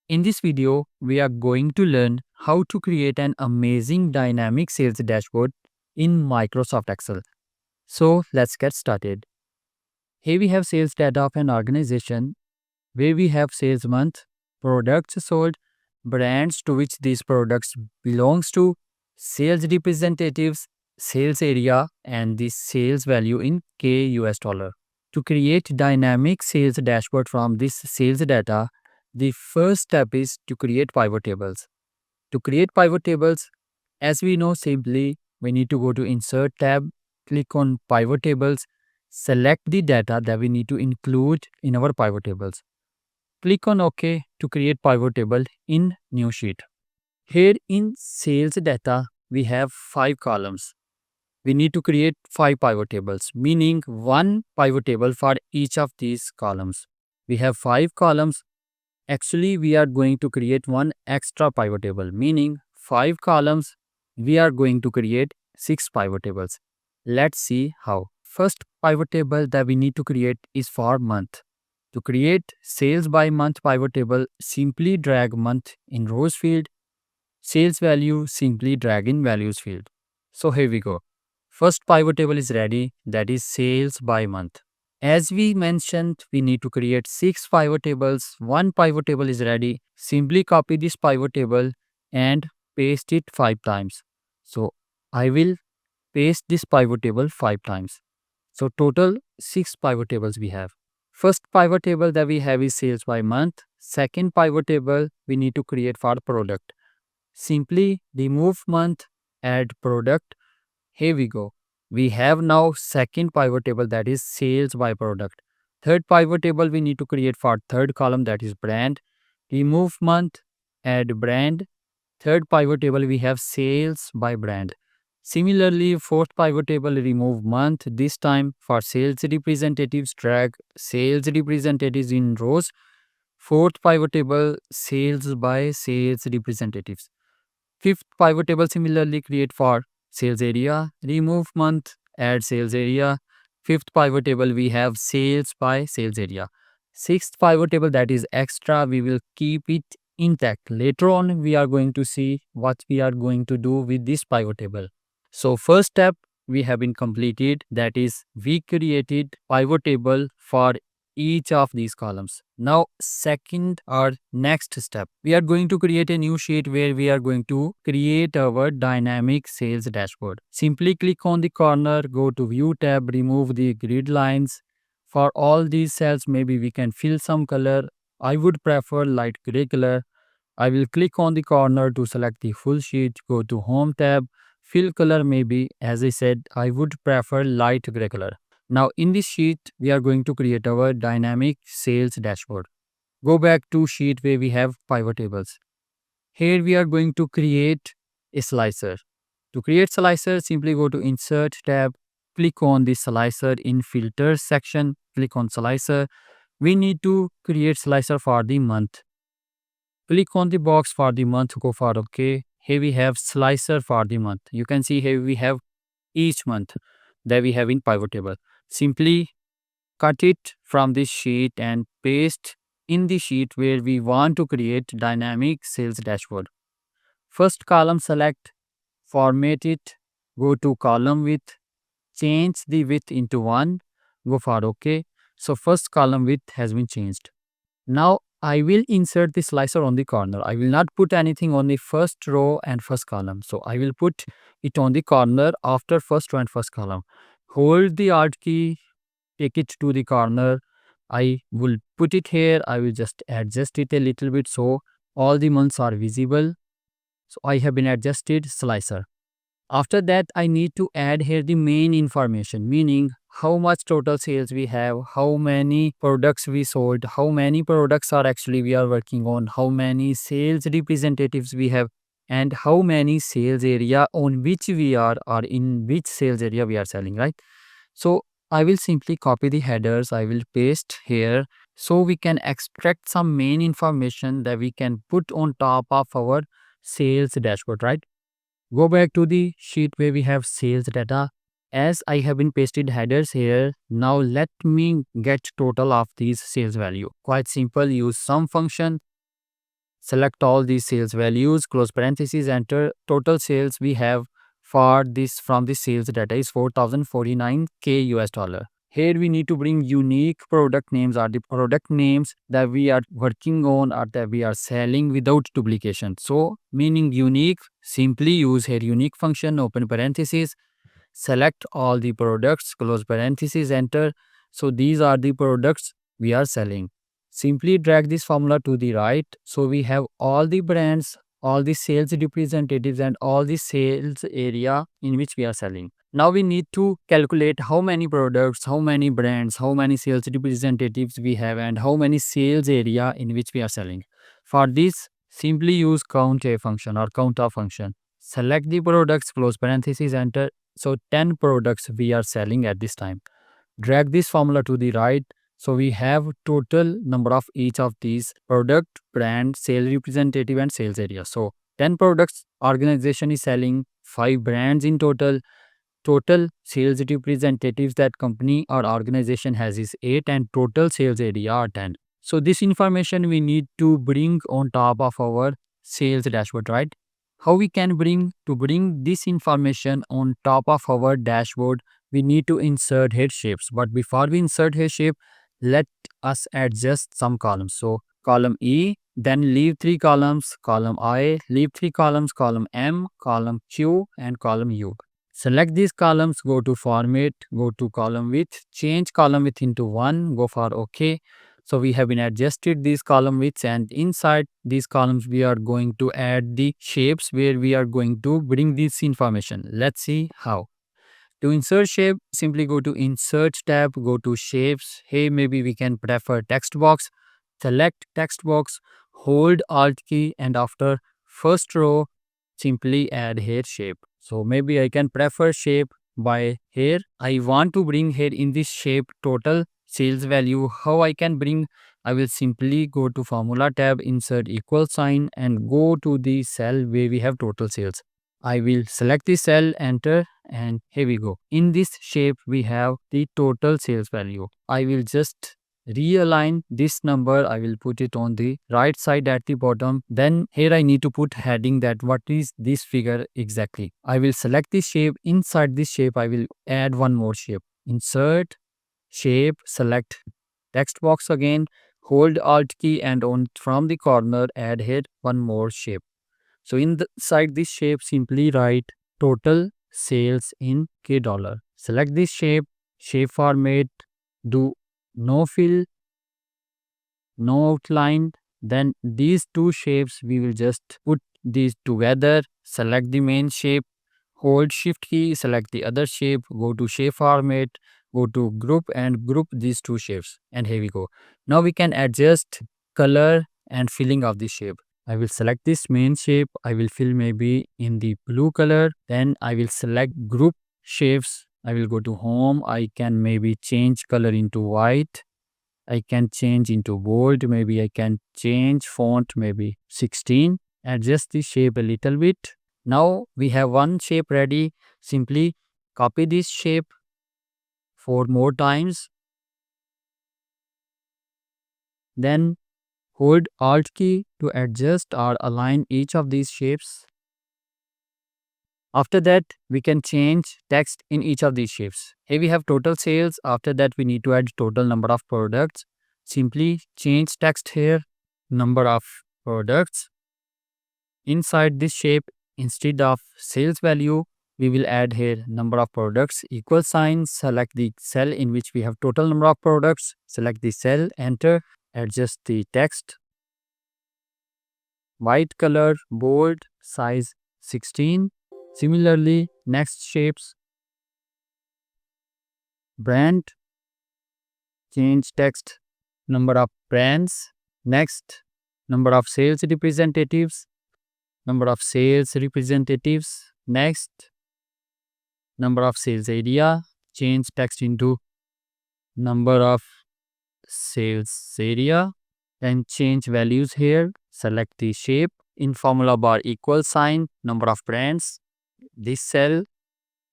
In this video, we are going to learn how to create an amazing dynamic sales dashboard in Microsoft Excel. So let's get started. Here we have sales data of an organization where we have sales month, products sold, brands to which these products belongs to, sales representatives, sales area, and the sales value in K US dollar. To create dynamic sales dashboard from this sales data, the first step is to create pivot tables. To create pivot tables, as we know simply, we need to go to Insert tab, click on Pivot Tables, select the data that we need to include in our pivot tables. Click on OK to create pivot table in new sheet. Here in sales data, we have 5 columns. We need to create 5 pivot tables, meaning one pivot table for each of these columns. We have 5 columns. Actually, we are going to create one extra pivot table, meaning 5 columns. We are going to create 6 pivot tables. Let's see how. First pivot table that we need to create is for month. To create sales by month pivot table, simply drag month in rows field, sales value simply drag in values field. So here we go. First pivot table is ready, that is sales by month. As we mentioned, we need to create 6 pivot tables. One pivot table is ready. Simply copy this pivot table and paste it 5 times. So I will paste this pivot table 5 times. So total 6 pivot tables we have. First pivot table that we have is sales by month. Second pivot table we need to create for product. Simply remove month, add product. Here we go. We have now second pivot table, that is sales by product. Third pivot table we need to create for third column, that is brand. Remove month, add brand. Third pivot table we have sales by brand. Similarly, fourth pivot table remove month. This time for sales representatives, drag sales representatives in rows. Fourth pivot table sales by sales representatives. Fifth pivot table similarly create for sales area, remove month, add sales area. Fifth pivot table we have sales by sales area. Sixth pivot table, that is extra, we will keep it intact. Later on we are going to see what we are going to do with this pivot table. So first step we have been completed, that is we created pivot table for each of these columns. Now second or next step, we are going to create a new sheet where we are going to create our dynamic sales dashboard. Simply click on the corner, go to view tab, remove the grid lines. For all these cells maybe we can fill some color. I would prefer light gray color. I will click on the corner to select the full sheet, go to home tab, fill color maybe, as I said, I would prefer light gray color. Now in this sheet, we are going to create our dynamic sales dashboard. Go back to sheet where we have pivot tables. Here we are going to create a slicer. To create slicer, simply go to Insert tab, click on the slicer in Filters section, click on slicer. We need to create slicer for the month. Click on the box for the month, go for OK. Here we have slicer for the month. You can see here we have each month that we have in pivot table. Simply cut it from this sheet and paste in the sheet where we want to create dynamic sales dashboard. First column select, format it, go to column width, change the width into 1, go for OK. So first column width has been changed. Now I will insert the slicer on the corner. I will not put anything on the first row and first column. So I will put it on the corner after first row and first column. Hold the Alt key, take it to the corner. I will put it here. I will just adjust it a little bit so all the months are visible. So I have been adjusted slicer. After that, I need to add here the main information, meaning how much total sales we have, how many products we sold, how many products are actually we are working on, how many sales representatives we have, and how many sales area on which we are or in which sales area we are selling, right? So I will simply copy the headers, I will paste here so we can extract some main information that we can put on top of our sales dashboard, right? Go back to the sheet where we have sales data. As I have been pasted headers here, now let me get total of these sales value. Quite simple, use sum function. select all these sales values, close parentheses, enter total sales we have for this from this sales data is 4049k US dollar. Here we need to bring unique product names or the product names that we are working on or that we are selling without duplication. So meaning unique, simply use here unique function, open parentheses, select all the products, close parentheses, enter. So these are the products we are selling. Simply drag this formula to the right. So we have all the brands, all the sales representatives and all the sales area in which we are selling. Now we need to calculate how many products, how many brands, how many sales representatives we have and how many sales area in which we are selling. For this, simply use count a function or count a function. Select the products, close parentheses, enter. So 10 products we are selling at this time. Drag this formula to the right. So we have total number of each of these product, brand, sales representative and sales area. So 10 products organization is selling, 5 brands in total. Total sales representatives that company or organization has is 8 and total sales area are 10. So this information we need to bring on top of our sales dashboard, right? How we can bring this information on top of our dashboard, we need to insert head shapes. But before we insert head shape, let us adjust some columns. So column E, then leave 3 columns, column I, leave 3 columns, column M, column Q and column U. Select these columns, go to format, go to column width, change column width into 1, go for OK. So we have been adjusted these column widths and inside these columns we are going to add the shapes where we are going to bring this information. Let's see how. To insert shape, simply go to insert tab, go to shapes. Hey, maybe we can prefer text box. Select text box, hold alt key and after first row, simply add here shape. So maybe I can prefer shape by here. I want to bring here in this shape total sales value. How I can bring? I will simply go to formula tab, insert equal sign and go to the cell where we have total sales. I will select the cell, enter and here we go. In this shape we have the total sales value. I will just realign this number. I will put it on the right side at the bottom. Then here I need to put heading that what is this figure exactly. I will select this shape. Inside this shape I will add one more shape. Insert shape, select text box again, hold alt key and on from the corner add here one more shape. So inside this shape simply write total sales in K dollar. Select this shape format, do no fill, no outline. Then these two shapes we will just put these together. Select the main shape, hold shift key, select the other shape, go to shape format, go to group and group these two shapes and here we go. Now we can adjust color and filling of the shape. I will select this main shape, I will fill maybe in the blue color, then I will select group shapes, I will go to home, I can maybe change color into white, I can change into bold, maybe I can change font maybe 16, adjust the shape a little bit. Now we have one shape ready, simply copy this shape 4 more times, then hold alt key to adjust or align each of these shapes. After that, we can change text in each of these shapes. Here we have total sales. After that, we need to add total number of products. Simply change text here, number of products. Inside this shape, instead of sales value, we will add here number of products, equal sign, select the cell in which we have total number of products, select the cell, enter, adjust the text, white color, bold, size 16. Similarly, next shapes, brand, change text, number of brands, next, number of sales representatives, number of sales representatives, next, number of sales area, change text into number of sales area, and change values here, select the shape, in formula bar equal sign, number of brands, this cell,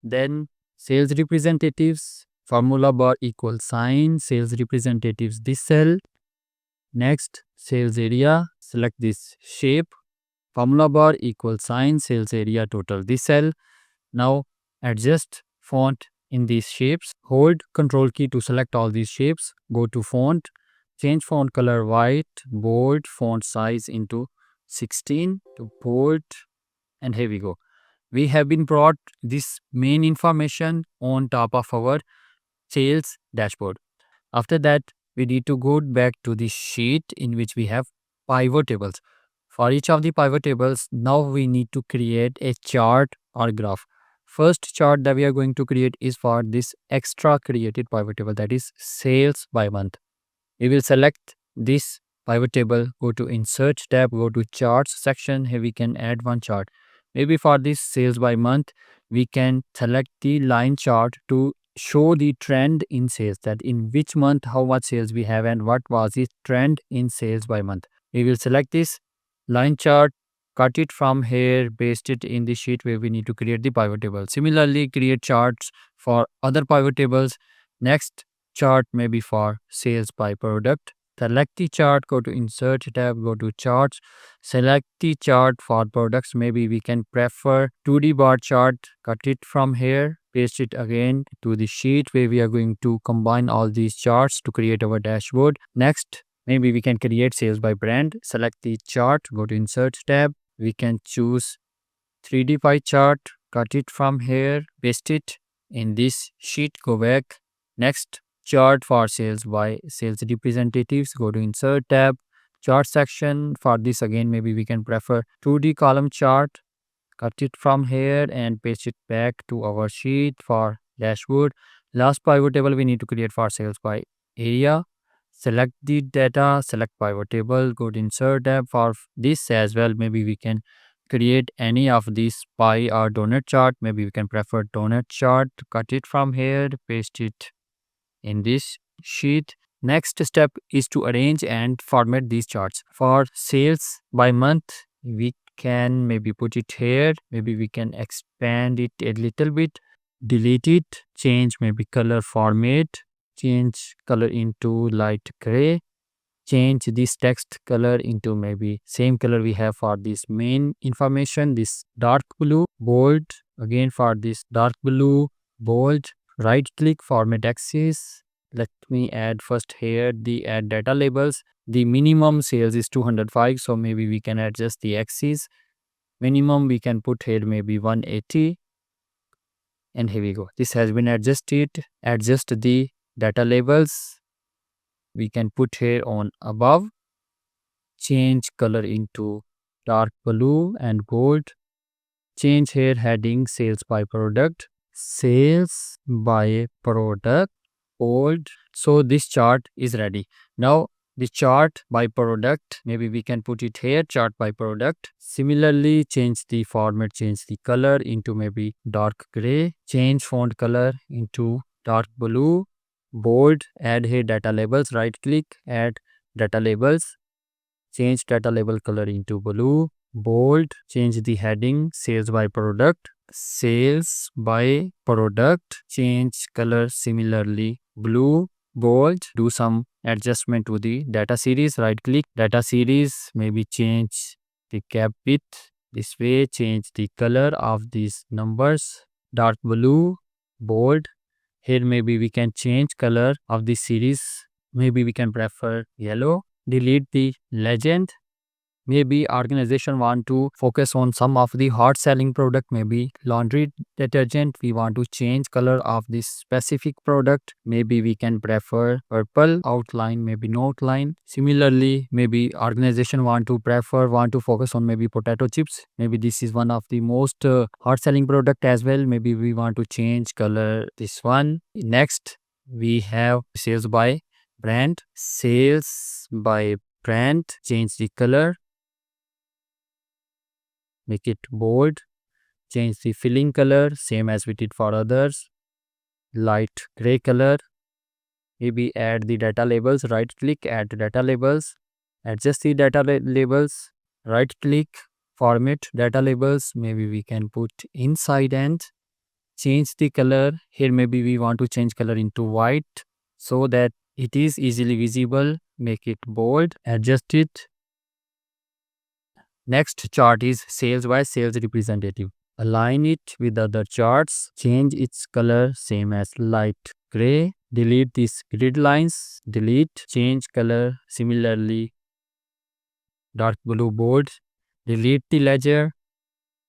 then sales representatives, formula bar equal sign, sales representatives, this cell, Next, sales area, select this shape, formula bar equal sign sales area total this cell. Now adjust font in these shapes. Hold Control key to select all these shapes. Go to font, change font color white, bold, font size into 16 to bold, and here we go. We have been brought this main information on top of our sales dashboard. After that, we need to go back to the sheet in which we have pivot tables. For each of the pivot tables, now we need to create a chart or graph. First chart that we are going to create is for this extra created pivot table, that is sales by month. We will select this pivot table, go to insert tab, go to charts section. Here we can add one chart. Maybe for this sales by month, we can select the line chart to show the trend in sales, that in which month how much sales we have and what was the trend in sales by month. We will select this line chart, cut it from here, paste it in the sheet where we need to create the pivot table. Similarly, create charts for other pivot tables. Next chart may be for sales by product. Select the chart, go to insert tab, go to charts, select the chart for products. Maybe we can prefer 2D bar chart, cut it from here, paste it again to the sheet where we are going to combine all these charts to create our dashboard. Next, maybe we can create sales by brand. Select the chart, go to insert tab. We can choose 3D pie chart, cut it from here, paste it in this sheet, go back. Next, chart for sales by sales representatives, go to insert tab, chart section. For this again, maybe we can prefer 2D column chart, cut it from here and paste it back to our sheet for dashboard. Last pivot table we need to create for sales by area. Select the data, select pivot table, go to insert tab. For this as well, maybe we can create any of these pie or donut chart. Maybe we can prefer donut chart, cut it from here, paste it in this sheet. Next step is to arrange and format these charts. For sales by month, we can maybe put it here, maybe we can expand it a little bit, delete it, change maybe color format, change color into light gray, change this text color into maybe same color we have for this main information, this dark blue, bold. Again for this dark blue, bold, right click, format axis. Let me add first here the add data labels. The minimum sales is 205, so maybe we can adjust the axis. Minimum we can put here maybe 180, and here we go. This has been adjusted. Adjust the data labels. We can put here on above, change color into dark blue and gold, change here heading sales by product, sales by product, bold. So this chart is ready. Now the chart by product, maybe we can put it here, chart by product. Similarly, change the format, change the color into maybe dark gray, change font color into dark blue, bold, add here data labels, right click, add data labels, change data label color into blue, bold, change the heading sales by product, sales by product, change color similarly blue, bold, do some adjustment to the data series, right click, data series, maybe change the cap width this way, change the color of these numbers, dark blue, bold. Here maybe we can change color of the series, maybe we can prefer yellow, delete the legend. Maybe organization want to focus on some of the hot selling product, maybe laundry detergent. We want to change color of this specific product. Maybe we can prefer purple outline, maybe no outline. Similarly, maybe organization want to focus on maybe potato chips. Maybe this is one of the most hot selling product as well. Maybe we want to change color this one. Next, we have sales by brand. Sales by brand, change the color, make it bold, change the filling color, same as we did for others, light gray color. Maybe add the data labels, right click, add data labels, adjust the data labels, right click, format data labels. Maybe we can put inside and change the color. Here maybe we want to change color into white so that it is easily visible. make it bold, adjust it. Next chart is sales by sales representative. Align it with other charts, change its color same as light gray, delete these grid lines, delete, change color similarly dark blue bold, delete the ledger,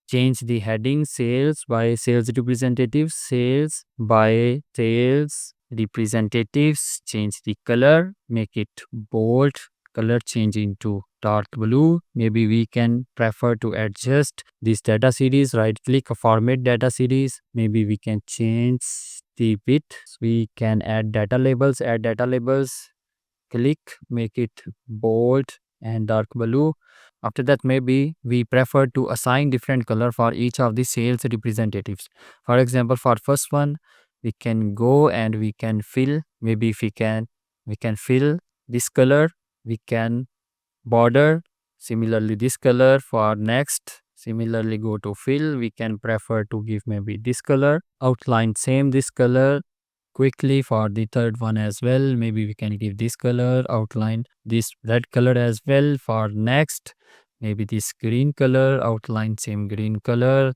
change the heading sales by sales representatives, sales by sales representatives, change the color, make it bold, color change into dark blue. Maybe we can prefer to adjust this data series, right click format data series. Maybe we can change the width. We can add data labels, click, make it bold and dark blue. After that, maybe we prefer to assign different color for each of the sales representatives. For example, for first one, we can go and we can fill. Maybe if we can fill this color. We can border similarly this color. For next, similarly go to fill. We can prefer to give maybe this color. Outline same this color. Quickly for the third one as well, maybe we can give this color, outline this red color as well. For next, maybe this green color, outline same green color.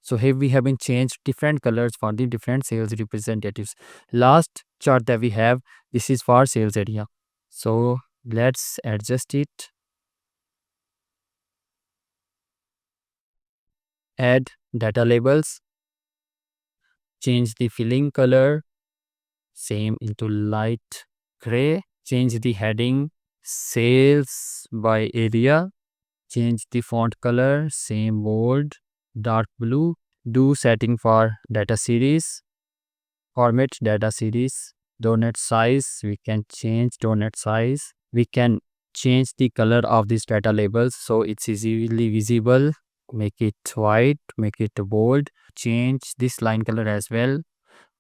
So here we have been changed different colors for the different sales representatives. Last chart that we have, this is for sales area. So let's adjust it, add data labels, change the filling color same into light gray, change the heading sales by area, change the font color same bold dark blue, do setting for data series, format data series, donut size, we can change donut size, we can change the color of these data labels so it's easily visible, make it white, make it bold, change this line color as well.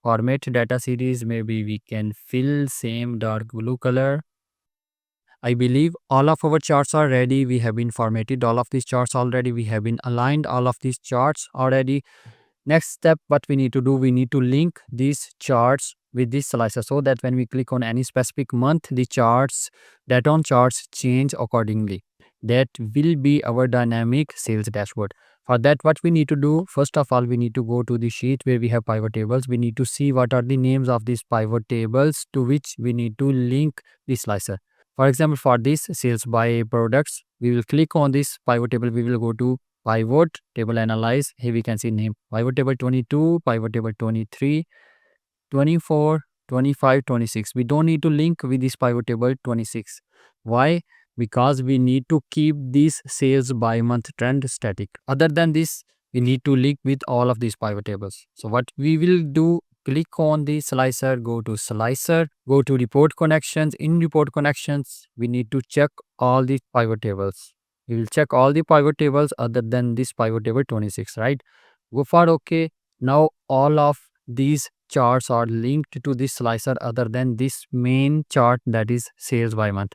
Format data series, maybe we can fill same dark blue color. I believe all of our charts are ready. We have been formatted all of these charts already. We have been aligned all of these charts already. Next step, what we need to do, we need to link these charts with this slicer so that when we click on any specific month, the charts, data on charts change accordingly. That will be our dynamic sales dashboard. For that, what we need to do, first of all, we need to go to the sheet where we have pivot tables. We need to see what are the names of these pivot tables to which we need to link the slicer. For example, for this sales by products, we will click on this pivot table. We will go to pivot table analyze. Here we can see name pivot table 22, pivot table 23, 24, 25, 26. We don't need to link with this pivot table 26. Why? Because we need to keep this sales by month trend static. Other than this, we need to link with all of these pivot tables. So what we will do, click on the slicer, go to slicer, go to report connections. In report connections, we need to check all the pivot tables. We will check all the pivot tables other than this pivot table 26, right? Go for OK. Now all of these charts are linked to this slicer other than this main chart that is sales by month.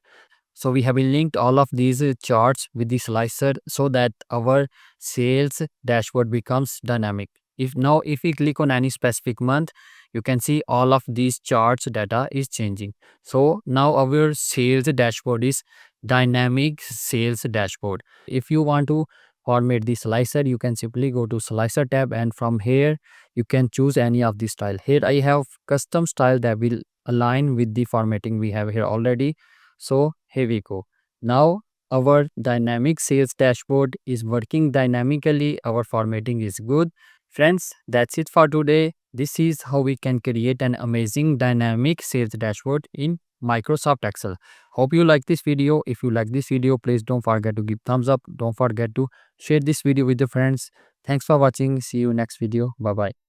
So we have linked all of these charts with the slicer so that our sales dashboard becomes dynamic. If we click on any specific month, you can see all of these charts data is changing. So now our sales dashboard is dynamic sales dashboard. If you want to format the slicer, you can simply go to slicer tab and from here you can choose any of the style. Here I have custom style that will align with the formatting we have here already. So here we go. Now our dynamic sales dashboard is working dynamically. Our formatting is good. Friends, that's it for today. This is how we can create an amazing dynamic sales dashboard in Microsoft Excel. Hope you like this video. If you like this video, please don't forget to give thumbs up. Don't forget to share this video with your friends. Thanks for watching. See you next video. Bye bye.